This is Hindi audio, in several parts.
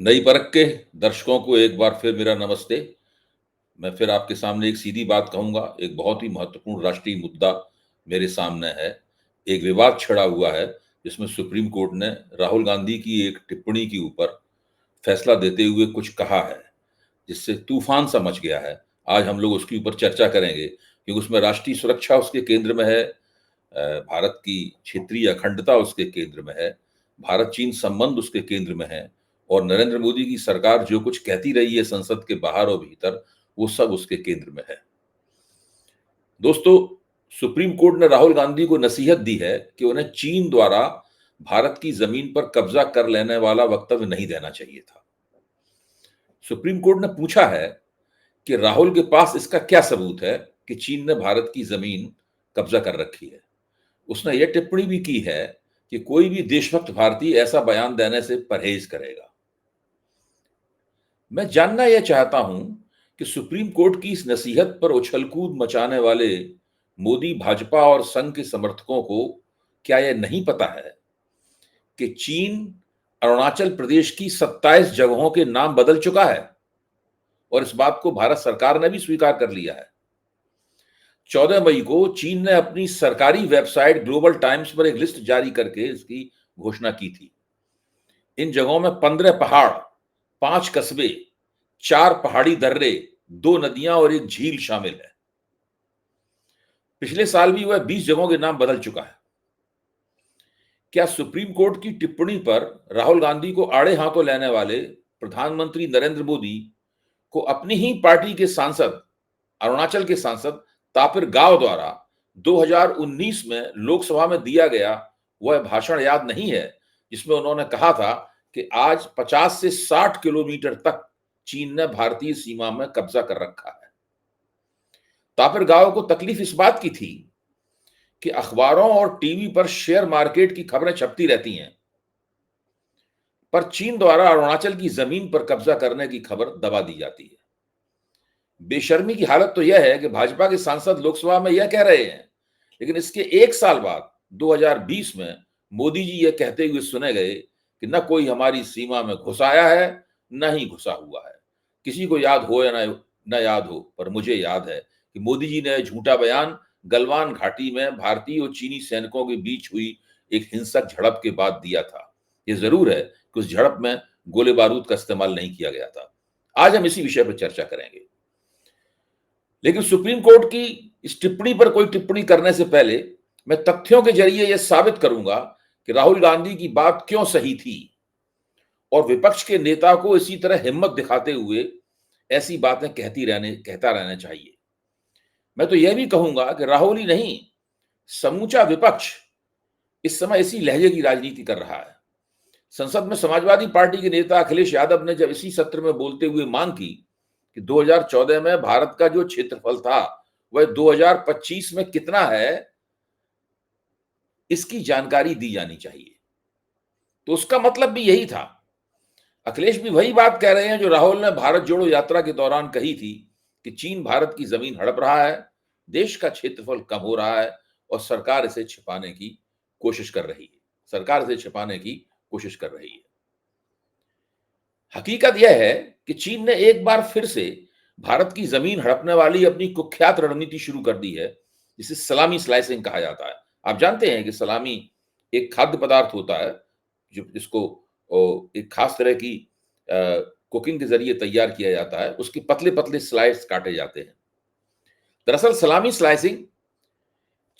नई परख के दर्शकों को एक बार फिर मेरा नमस्ते। मैं फिर आपके सामने एक सीधी बात कहूँगा, एक बहुत ही महत्वपूर्ण राष्ट्रीय मुद्दा मेरे सामने है। एक विवाद छिड़ा हुआ है, जिसमें सुप्रीम कोर्ट ने राहुल गांधी की एक टिप्पणी के ऊपर फैसला देते हुए कुछ कहा है, जिससे तूफान सा मच गया है। आज हम लोग उसके ऊपर चर्चा करेंगे, क्योंकि उसमें राष्ट्रीय सुरक्षा उसके केंद्र में है, भारत की क्षेत्रीय अखंडता उसके केंद्र में है, भारत-चीन संबंध उसके केंद्र में है और नरेंद्र मोदी की सरकार जो कुछ कहती रही है संसद के बाहर और भीतर, वो सब उसके केंद्र में है। दोस्तों, सुप्रीम कोर्ट ने राहुल गांधी को नसीहत दी है कि उन्हें चीन द्वारा भारत की जमीन पर कब्जा कर लेने वाला वक्तव्य नहीं देना चाहिए था। सुप्रीम कोर्ट ने पूछा है कि राहुल के पास इसका क्या सबूत है कि चीन ने भारत की जमीन कब्जा कर रखी है। उसने यह टिप्पणी भी की है कि कोई भी देशभक्त भारतीय ऐसा बयान देने से परहेज करेगा। मैं जानना यह चाहता हूं कि सुप्रीम कोर्ट की इस नसीहत पर उछलकूद मचाने वाले मोदी, भाजपा और संघ के समर्थकों को क्या यह नहीं पता है कि चीन अरुणाचल प्रदेश की 27 जगहों के नाम बदल चुका है और इस बात को भारत सरकार ने भी स्वीकार कर लिया है। 14 मई को चीन ने अपनी सरकारी वेबसाइट ग्लोबल टाइम्स पर एक लिस्ट जारी करके इसकी घोषणा की थी। इन जगहों में 15 पहाड़, 5 कस्बे, 4 पहाड़ी दर्रे, 2 नदियां और एक झील शामिल है। पिछले साल भी वह 20 जगहों के नाम बदल चुका है। क्या सुप्रीम कोर्ट की टिप्पणी पर राहुल गांधी को आड़े हाथों लेने वाले प्रधानमंत्री नरेंद्र मोदी को अपनी ही पार्टी के सांसद, अरुणाचल के सांसद तापिर गाव द्वारा 2019 में लोकसभा में दिया गया वह भाषण याद नहीं है, जिसमें उन्होंने कहा था कि आज 50 से 60 किलोमीटर तक चीन ने भारतीय सीमा में कब्जा कर रखा है। तापिर गाव को तकलीफ इस बात की थी कि अखबारों और टीवी पर शेयर मार्केट की खबरें छपती रहती हैं, पर चीन द्वारा अरुणाचल की जमीन पर कब्जा करने की खबर दबा दी जाती है। बेशर्मी की हालत तो यह है कि भाजपा के सांसद लोकसभा में यह कह रहे हैं, लेकिन इसके एक साल बाद 2020 में मोदी जी यह कहते हुए सुने गए कि न कोई हमारी सीमा में घुस आया है, न ही घुसा हुआ है। किसी को याद हो या न याद हो, पर मुझे याद है कि मोदी जी ने झूठा बयान गलवान घाटी में भारतीय और चीनी सैनिकों के बीच हुई एक हिंसक झड़प के बाद दिया था। यह जरूर है कि उस झड़प में गोले बारूद का इस्तेमाल नहीं किया गया था। आज हम इसी विषय पर चर्चा करेंगे, लेकिन सुप्रीम कोर्ट की इस टिप्पणी पर कोई टिप्पणी करने से पहले मैं तथ्यों के जरिए यह साबित करूंगा कि राहुल गांधी की बात क्यों सही थी और विपक्ष के नेता को इसी तरह हिम्मत दिखाते हुए ऐसी बातें कहता रहना चाहिए। मैं तो यह भी कहूंगा कि राहुल ही नहीं, समूचा विपक्ष इस समय इसी लहजे की राजनीति कर रहा है। संसद में समाजवादी पार्टी के नेता अखिलेश यादव ने जब इसी सत्र में बोलते हुए मांग की कि 2014 में भारत का जो क्षेत्रफल था वह 2025 में कितना है, इसकी जानकारी दी जानी चाहिए। तो उसका मतलब भी यही था। अखिलेश भी वही बात कह रहे हैं जो राहुल ने भारत जोड़ो यात्रा के दौरान कही थी कि चीन भारत की जमीन हड़प रहा है, देश का क्षेत्रफल कम हो रहा है और सरकार इसे छिपाने की कोशिश कर रही है। हकीकत यह है कि चीन ने एक बार फिर से भारत की जमीन हड़पने वाली अपनी कुख्यात रणनीति शुरू कर दी है, जिसे सलामी स्लाइसिंग कहा जाता है। आप जानते हैं कि सलामी एक खाद्य पदार्थ होता है जो जिसको एक खास तरह की कुकिंग के जरिए तैयार किया जाता है। उसके पतले पतले स्लाइस काटे जाते हैं। दरअसल सलामी स्लाइसिंग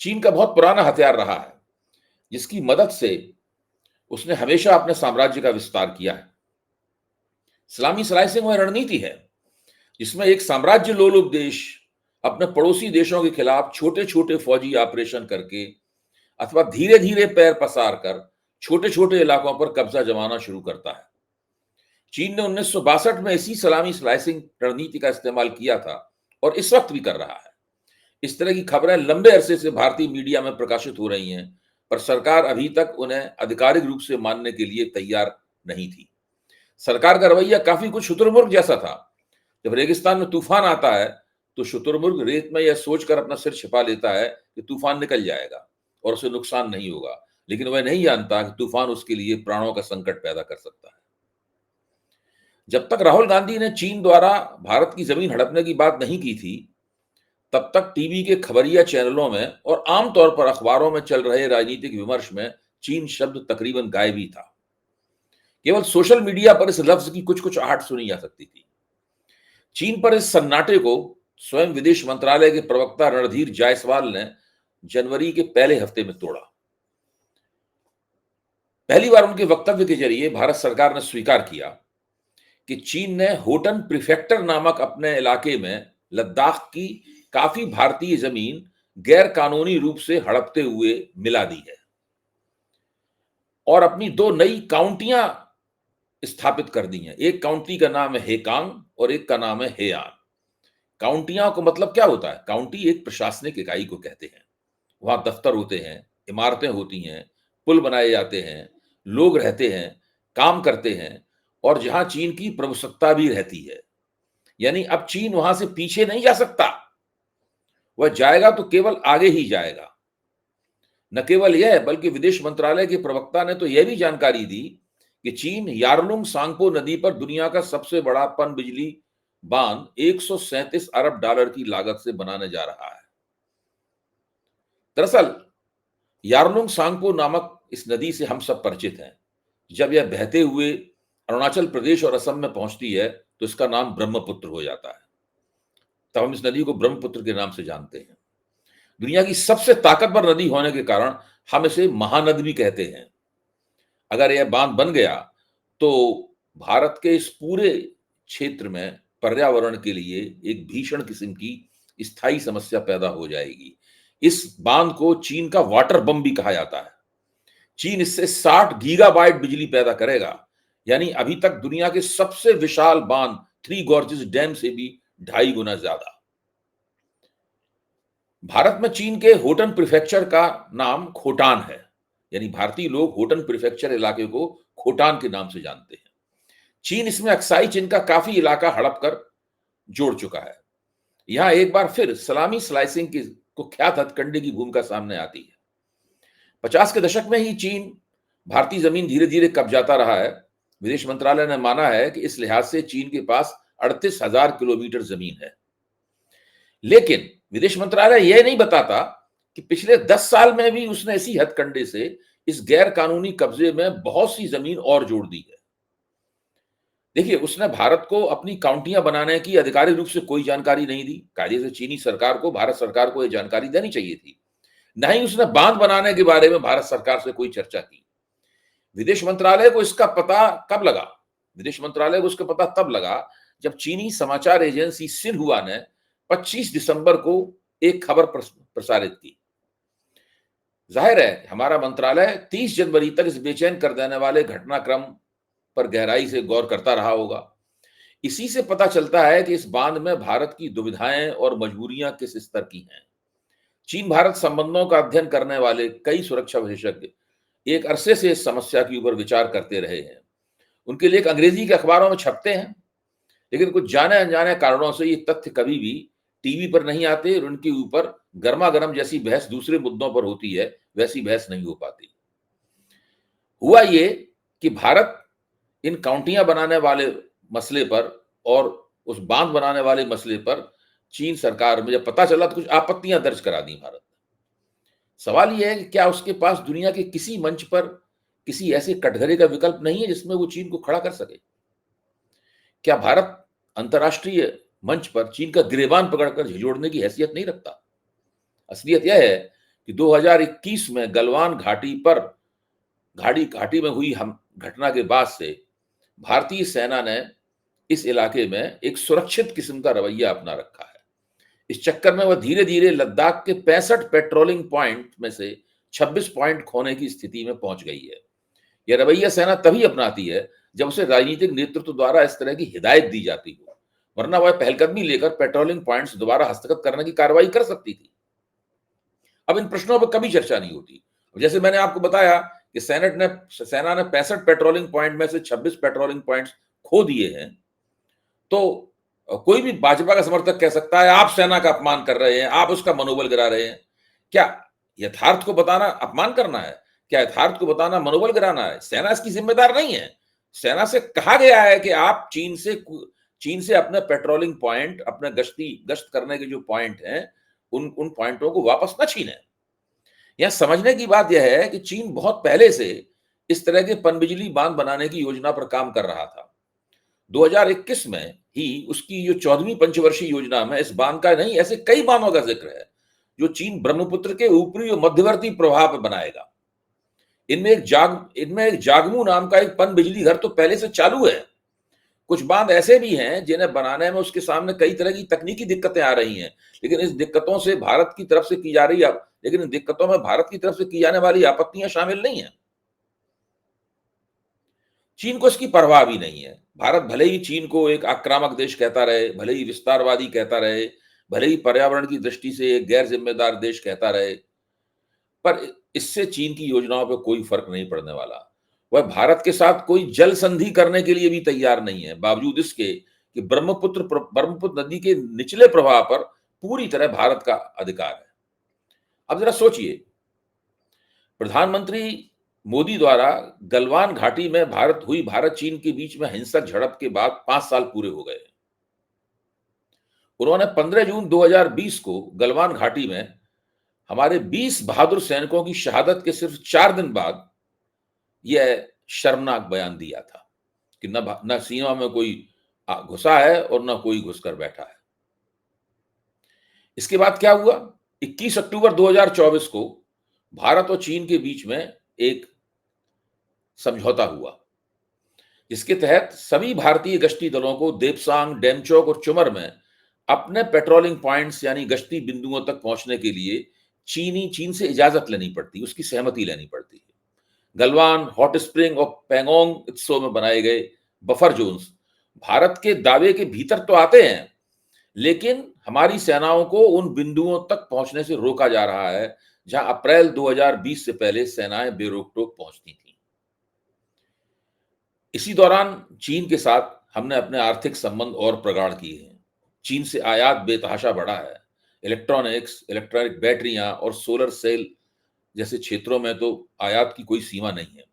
चीन का बहुत पुराना हथियार रहा है, जिसकी मदद से उसने हमेशा अपने साम्राज्य का विस्तार किया है। सलामी स्लाइसिंग वह रणनीति है जिसमें एक साम्राज्य लोलुप देश अपने पड़ोसी देशों के खिलाफ छोटे छोटे फौजी ऑपरेशन करके अथवा धीरे धीरे पैर पसार कर छोटे छोटे इलाकों पर कब्जा जमाना शुरू करता है। चीन ने 1962 में इसी सलामी स्लाइसिंग रणनीति का इस्तेमाल किया था और इस वक्त भी कर रहा है। इस तरह की खबरें लंबे अरसे से भारतीय मीडिया में प्रकाशित हो रही हैं, पर सरकार अभी तक उन्हें आधिकारिक रूप से मानने के लिए तैयार नहीं थी। सरकार का रवैया काफी कुछ शुतुरमुर्ग जैसा था। जब रेगिस्तान में तूफान आता है तो शुतुरमुर्ग रेत में यह सोचकर अपना सिर छिपा लेता है कि तूफान निकल जाएगा और उसे नुकसान नहीं होगा, लेकिन वह नहीं जानता कि तूफान उसके लिए प्राणों का संकट पैदा कर सकता है। जब तक राहुल गांधी ने चीन द्वारा भारत की जमीन हड़पने की बात नहीं की थी, तब तक टीवी के खबरिया चैनलों में और आमतौर पर अखबारों में चल रहे राजनीतिक विमर्श में चीन शब्द तकरीबन गायब ही था। केवल सोशल मीडिया पर इस लफ्ज की कुछ कुछ आहट सुनी जा सकती थी। चीन पर इस सन्नाटे को स्वयं विदेश मंत्रालय के प्रवक्ता रणधीर जायसवाल ने जनवरी के पहले हफ्ते में तोड़ा। पहली बार उनके वक्तव्य के जरिए भारत सरकार ने स्वीकार किया कि चीन ने होटन प्रीफेक्टर नामक अपने इलाके में लद्दाख की काफी भारतीय जमीन गैर कानूनी रूप से हड़पते हुए मिला दी है और अपनी दो नई काउंटियां स्थापित कर दी हैं। एक काउंटी का नाम है हेकांग और एक का नाम है हेयान। काउंटियां को मतलब क्या होता है? काउंटी एक प्रशासनिक इकाई को कहते हैं। वहां दफ्तर होते हैं, इमारतें होती हैं, पुल बनाए जाते हैं, लोग रहते हैं, काम करते हैं और जहां चीन की प्रभुसत्ता भी रहती है। यानी अब चीन वहां से पीछे नहीं जा सकता, वह जाएगा तो केवल आगे ही जाएगा। न केवल यह बल्कि विदेश मंत्रालय के प्रवक्ता ने तो यह भी जानकारी दी कि चीन यारलुंग सांगपो नदी पर दुनिया का सबसे बड़ा पनबिजली बांध 137 अरब डॉलर की लागत से बनाने जा रहा है। दरअसल यारलुंग सांगपो नामक इस नदी से हम सब परिचित हैं। जब यह बहते हुए अरुणाचल प्रदेश और असम में पहुंचती है तो इसका नाम ब्रह्मपुत्र हो जाता है। तब हम इस नदी को ब्रह्मपुत्र के नाम से जानते हैं। दुनिया की सबसे ताकतवर नदी होने के कारण हम इसे महानद भी कहते हैं। अगर यह बांध बन गया तो भारत के इस पूरे क्षेत्र में पर्यावरण के लिए एक भीषण किस्म की स्थायी समस्या पैदा हो जाएगी। इस बांध को चीन का वाटर बम भी कहा जाता है। चीन इससे 60 गीगाबाइट बिजली पैदा करेगा, यानी अभी तक दुनिया के सबसे विशाल बांध थ्री गॉर्जेस डैम से भी 2.5 गुना ज्यादा। भारत में चीन के होटन प्रीफेक्चर का नाम खोटान है, यानी भारतीय लोग होटन प्रीफेक्चर इलाके को खोटान के नाम से जानते हैं। चीन इसमें अक्साई चीन का काफी इलाका हड़प कर जोड़ चुका है। यहां एक बार फिर सलामी स्लाइसिंग की कुख्यात हथकंडे की भूमिका सामने आती है। 50 के दशक में ही चीन भारतीय जमीन धीरे धीरे कब्जाता रहा है। विदेश मंत्रालय ने माना है कि इस लिहाज से चीन के पास 38,000 किलोमीटर जमीन है। लेकिन विदेश मंत्रालय यह नहीं बताता कि पिछले 10 साल में भी उसने इसी हथकंडे से इस गैर कानूनी कब्जे में बहुत सी जमीन और जोड़ दी है। देखिए, उसने भारत को अपनी काउंटियां बनाने की आधिकारिक रूप से कोई जानकारी नहीं दी। कायदे से चीनी सरकार को भारत सरकार को यह जानकारी देनी चाहिए थी। न ही उसने बांध बनाने के बारे में भारत सरकार से कोई चर्चा की। विदेश मंत्रालय को इसका पता कब लगा? विदेश मंत्रालय को इसका पता तब लगा जब चीनी समाचार एजेंसी सिन्हुआ ने 25 दिसंबर को एक खबर प्रसारित की। जाहिर है हमारा मंत्रालय 30 जनवरी तक इस बेचैन कर देने वाले घटनाक्रम पर गहराई से गौर करता रहा होगा। इसी से पता चलता है कि इस बांध में भारत की दुविधाएं और मजबूरियां किस स्तर की हैं। चीन भारत संबंधों का अध्ययन करने वाले कई सुरक्षा विशेषज्ञ एक अरसे से इस समस्या के ऊपर विचार करते रहे हैं। उनके लेख अंग्रेजी के अखबारों में छपते हैं, लेकिन कुछ जाने अनजाने कारणों से ये तथ्य कभी भी टीवी पर नहीं आते और उनके ऊपर गर्मा गर्म जैसी बहस दूसरे मुद्दों पर होती है, वैसी बहस नहीं हो पाती। हुआ ये कि भारत इन काउंटियां बनाने वाले मसले पर और उस बांध बनाने वाले मसले पर चीन सरकार में जब पता चला तो कुछ आपत्तियां दर्ज करा दी भारत। सवाल यह है कि क्या उसके पास दुनिया के किसी मंच पर किसी ऐसे कटघरे का विकल्प नहीं है जिसमें वो चीन को खड़ा कर सके? क्या भारत अंतर्राष्ट्रीय मंच पर चीन का गिरेबान पकड़कर झिझोड़ने की हैसियत नहीं रखता? असलियत यह है कि 2021 में गलवान घाटी में हुई हम घटना के बाद से भारतीय सेना ने इस इलाके में एक सुरक्षित किस्म का रवैया अपना रखा है। इस चक्कर में वह धीरे धीरे लद्दाख के 65 पेट्रोलिंग पॉइंट में से 26 पॉइंट खोने की स्थिति में पहुंच गई है। यह रवैया सेना तभी अपनाती है जब उसे राजनीतिक नेतृत्व द्वारा इस तरह की हिदायत दी जाती हो, वरना वह पहलकदमी लेकर पेट्रोलिंग पॉइंट्स दोबारा हस्तगत करने की कार्रवाई कर सकती थी। अब इन प्रश्नों पर कभी चर्चा नहीं होती। जैसे मैंने आपको बताया कि सेना ने 65 पेट्रोलिंग पॉइंट में से 26 पेट्रोलिंग पॉइंट्स खो दिए हैं, तो कोई भी भाजपा का समर्थक कह सकता है आप सेना का अपमान कर रहे हैं, आप उसका मनोबल गिरा रहे हैं। क्या यथार्थ को बताना अपमान करना है? क्या यथार्थ को बताना मनोबल गिराना है? सेना इसकी जिम्मेदार नहीं है। सेना से कहा गया है कि आप चीन से अपने पेट्रोलिंग पॉइंट, अपने गश्त करने के जो पॉइंट हैं, उन पॉइंटों को वापस न छीनें। यहां समझने की बात यह है कि चीन बहुत पहले से इस तरह के पनबिजली बांध बनाने की योजना पर काम कर रहा था। 2021 में ही उसकी जो 14वीं पंचवर्षीय योजना में इस बांध का नहीं, ऐसे कई बांधों का जिक्र है जो चीन ब्रह्मपुत्र के ऊपरी और मध्यवर्ती प्रवाह पर बनाएगा। इनमें एक जागमू नाम का एक पन बिजली घर तो पहले से चालू है। कुछ बांध ऐसे भी हैं जिन्हें बनाने में उसके सामने कई तरह की तकनीकी दिक्कतें आ रही हैं, लेकिन इन दिक्कतों में भारत की तरफ से की जाने वाली आपत्तियां शामिल नहीं है। चीन को इसकी परवाह भी नहीं है। भारत भले ही चीन को एक आक्रामक देश कहता रहे, भले ही विस्तारवादी कहता रहे, भले ही पर्यावरण की दृष्टि से एक गैर जिम्मेदार देश कहता रहे, पर इससे चीन की योजनाओं पर कोई फर्क नहीं पड़ने वाला। वह भारत के साथ कोई जल संधि करने के लिए भी तैयार नहीं है, बावजूद इसके कि ब्रह्मपुत्र नदी के निचले प्रवाह पर पूरी तरह भारत का अधिकार है। अब जरा सोचिए, प्रधानमंत्री मोदी द्वारा गलवान घाटी में भारत चीन के बीच में हिंसक झड़प के बाद 5 साल पूरे हो गए। उन्होंने 15 जून 2020 को गलवान घाटी में हमारे 20 बहादुर सैनिकों की शहादत के सिर्फ 4 दिन बाद यह शर्मनाक बयान दिया था कि न सीमा में कोई घुसा है और न कोई घुसकर बैठा है। इसके बाद क्या हुआ? 21 अक्टूबर 2024 को भारत और चीन के बीच में एक समझौता हुआ, जिसके तहत सभी भारतीय गश्ती दलों को देपसांग, डेमचोक और चुमर में अपने पेट्रोलिंग पॉइंट्स यानी गश्ती बिंदुओं तक पहुंचने के लिए चीन से इजाजत लेनी पड़ती, उसकी सहमति लेनी पड़ती है। गलवान, हॉट स्प्रिंग और पैंगोंग उत्सव में बनाए गए बफर जोन्स भारत के दावे के भीतर तो आते हैं, लेकिन हमारी सेनाओं को उन बिंदुओं तक पहुंचने से रोका जा रहा है जहां अप्रैल 2020 से पहले सेनाएं बेरोक टोक पहुंचती थी। इसी दौरान चीन के साथ हमने अपने आर्थिक संबंध और प्रगाढ़ किए हैं। चीन से आयात बेतहाशा बढ़ा है। इलेक्ट्रॉनिक बैटरियां और सोलर सेल जैसे क्षेत्रों में तो आयात की कोई सीमा नहीं है।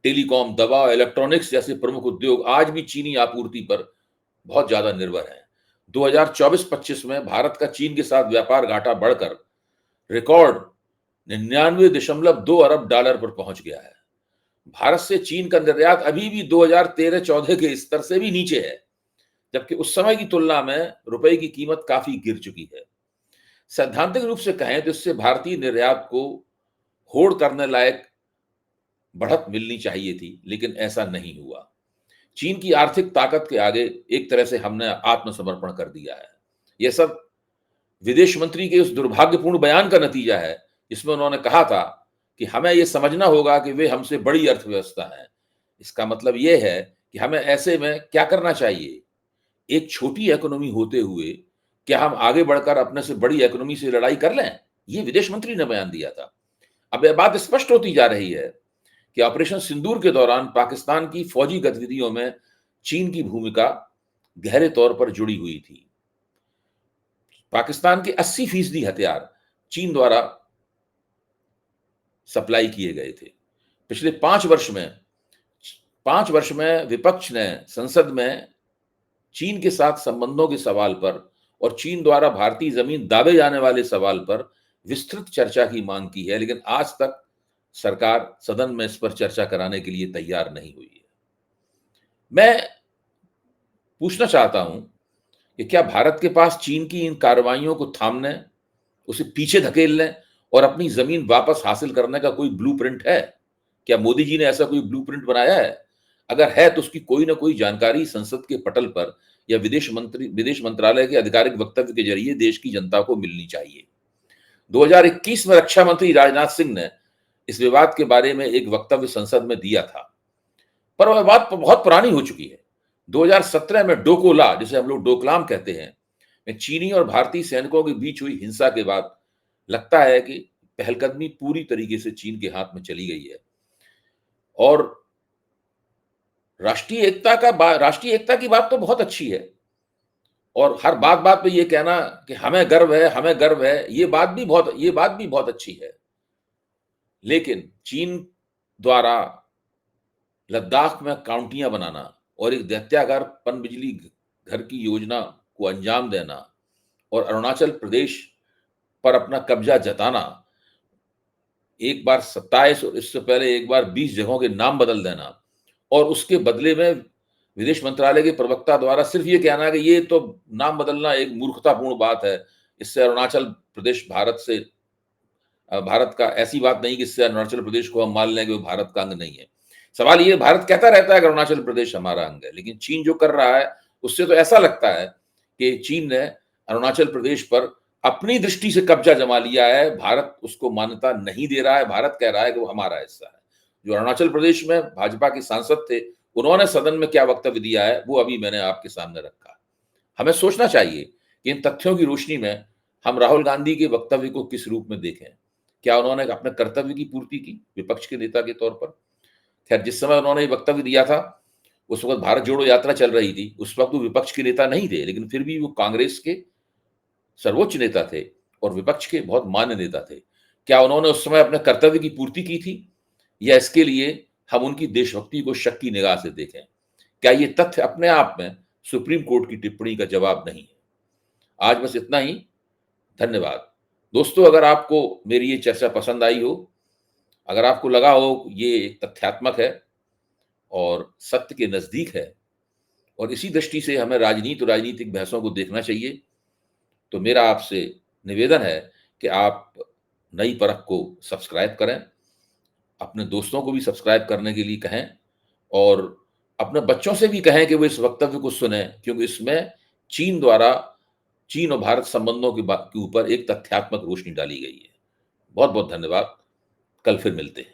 टेलीकॉम, दवा और इलेक्ट्रॉनिक्स जैसे प्रमुख उद्योग आज भी चीनी आपूर्ति पर बहुत ज्यादा निर्भर हैं। 2024-25 में भारत का चीन के साथ व्यापार घाटा बढ़कर रिकॉर्ड 99.2 अरब डॉलर पर पहुंच गया है। भारत से चीन का निर्यात अभी भी 2013-14 के स्तर से भी नीचे है, जबकि उस समय की तुलना में रुपए की कीमत काफी गिर चुकी है। सैद्धांतिक रूप से कहें तो इससे भारतीय निर्यात को होड़ करने लायक बढ़त मिलनी चाहिए थी, लेकिन ऐसा नहीं हुआ। चीन की आर्थिक ताकत के आगे एक तरह से हमने आत्मसमर्पण कर दिया है। यह सब विदेश मंत्री के उस दुर्भाग्यपूर्ण बयान का नतीजा है जिसमें उन्होंने कहा था कि हमें यह समझना होगा कि वे हमसे बड़ी अर्थव्यवस्था है। इसका मतलब यह है कि हमें ऐसे में क्या करना चाहिए? एक छोटी इकोनॉमी होते हुए क्या हम आगे बढ़कर अपने से बड़ी इकोनॉमी से लड़ाई कर लें? ये विदेश मंत्री ने बयान दिया था। अब यह बात स्पष्ट होती जा रही है कि ऑपरेशन सिंदूर के दौरान पाकिस्तान की फौजी गतिविधियों में चीन की भूमिका गहरे तौर पर जुड़ी हुई थी। पाकिस्तान के 80% हथियार चीन द्वारा सप्लाई किए गए थे। पिछले 5 वर्ष में विपक्ष ने संसद में चीन के साथ संबंधों के सवाल पर और चीन द्वारा भारतीय जमीन दाबे जाने वाले सवाल पर विस्तृत चर्चा की मांग की है, लेकिन आज तक सरकार सदन में इस पर चर्चा कराने के लिए तैयार नहीं हुई है। मैं पूछना चाहता हूं कि क्या भारत के पास चीन की इन कार्रवाइयों को थामने, उसे पीछे धकेलने और अपनी जमीन वापस हासिल करने का कोई ब्लूप्रिंट है? क्या मोदी जी ने ऐसा कोई ब्लूप्रिंट बनाया है? अगर है तो उसकी कोई ना कोई जानकारी संसद के पटल पर या विदेश मंत्रालय के आधिकारिक वक्तव्य के जरिए देश की जनता को मिलनी चाहिए। 2021 में रक्षा मंत्री राजनाथ सिंह ने इस विवाद के बारे में एक वक्तव्य संसद में दिया था, पर वह बात बहुत पुरानी हो चुकी है। 2017 में डोकोला, जिसे हम लोग डोकलाम कहते हैं, में चीनी और भारतीय सैनिकों के बीच हुई हिंसा के बाद लगता है कि पहलकदमी पूरी तरीके से चीन के हाथ में चली गई है और राष्ट्रीय एकता की बात तो बहुत अच्छी है और हर बात पे ये कहना कि हमें गर्व है, ये बात भी बहुत अच्छी है। लेकिन चीन द्वारा लद्दाख में काउंटियां बनाना और एक दैत्यागार पनबिजली घर की योजना को अंजाम देना और अरुणाचल प्रदेश पर अपना कब्जा जताना, एक बार 27 और इससे पहले एक बार 20 जगहों के नाम बदल देना और उसके बदले में विदेश मंत्रालय के प्रवक्ता द्वारा सिर्फ ये कहना है कि ये तो नाम बदलना एक मूर्खतापूर्ण बात है, इससे अरुणाचल प्रदेश भारत का ऐसी बात नहीं कि इससे अरुणाचल प्रदेश को हम मान लें कि वो भारत का अंग नहीं है। सवाल ये, भारत कहता रहता है कि अरुणाचल प्रदेश हमारा अंग है, लेकिन चीन जो कर रहा है उससे तो ऐसा लगता है कि चीन ने अरुणाचल प्रदेश पर अपनी दृष्टि से कब्जा जमा लिया है, भारत उसको मान्यता नहीं दे रहा है, भारत कह रहा है कि वो हमारा हिस्सा है। जो अरुणाचल प्रदेश में भाजपा के सांसद थे, उन्होंने सदन में क्या वक्तव्य दिया है वो अभी मैंने आपके सामने रखा। हमें सोचना चाहिए कि इन तथ्यों की रोशनी में हम राहुल गांधी के वक्तव्य को किस रूप में देखें। क्या उन्होंने अपने कर्तव्य की पूर्ति की विपक्ष के नेता के तौर पर? खैर, जिस समय उन्होंने ये वक्तव्य दिया था उस वक्त भारत जोड़ो यात्रा चल रही थी, उस वक्त वो विपक्ष के नेता नहीं थे, लेकिन फिर भी वो कांग्रेस के सर्वोच्च नेता थे और विपक्ष के बहुत मान्य नेता थे। क्या उन्होंने उस समय अपने कर्तव्य की पूर्ति की थी, या इसके लिए हम उनकी देशभक्ति को शक की निगाह से देखें? क्या ये तथ्य अपने आप में सुप्रीम कोर्ट की टिप्पणी का जवाब नहीं है? आज बस इतना ही। धन्यवाद। दोस्तों, अगर आपको मेरी ये चर्चा पसंद आई हो, अगर आपको लगा हो ये एक तथ्यात्मक है और सत्य के नजदीक है और इसी दृष्टि से हमें राजनीति और राजनीतिक बहसों को देखना चाहिए, तो मेरा आपसे निवेदन है कि आप नई परख को सब्सक्राइब करें, अपने दोस्तों को भी सब्सक्राइब करने के लिए कहें और अपने बच्चों से भी कहें कि वो इस वक्तव्य को सुने, क्योंकि इसमें चीन और भारत संबंधों के ऊपर एक तथ्यात्मक रोशनी डाली गई है। बहुत बहुत धन्यवाद। कल फिर मिलते हैं।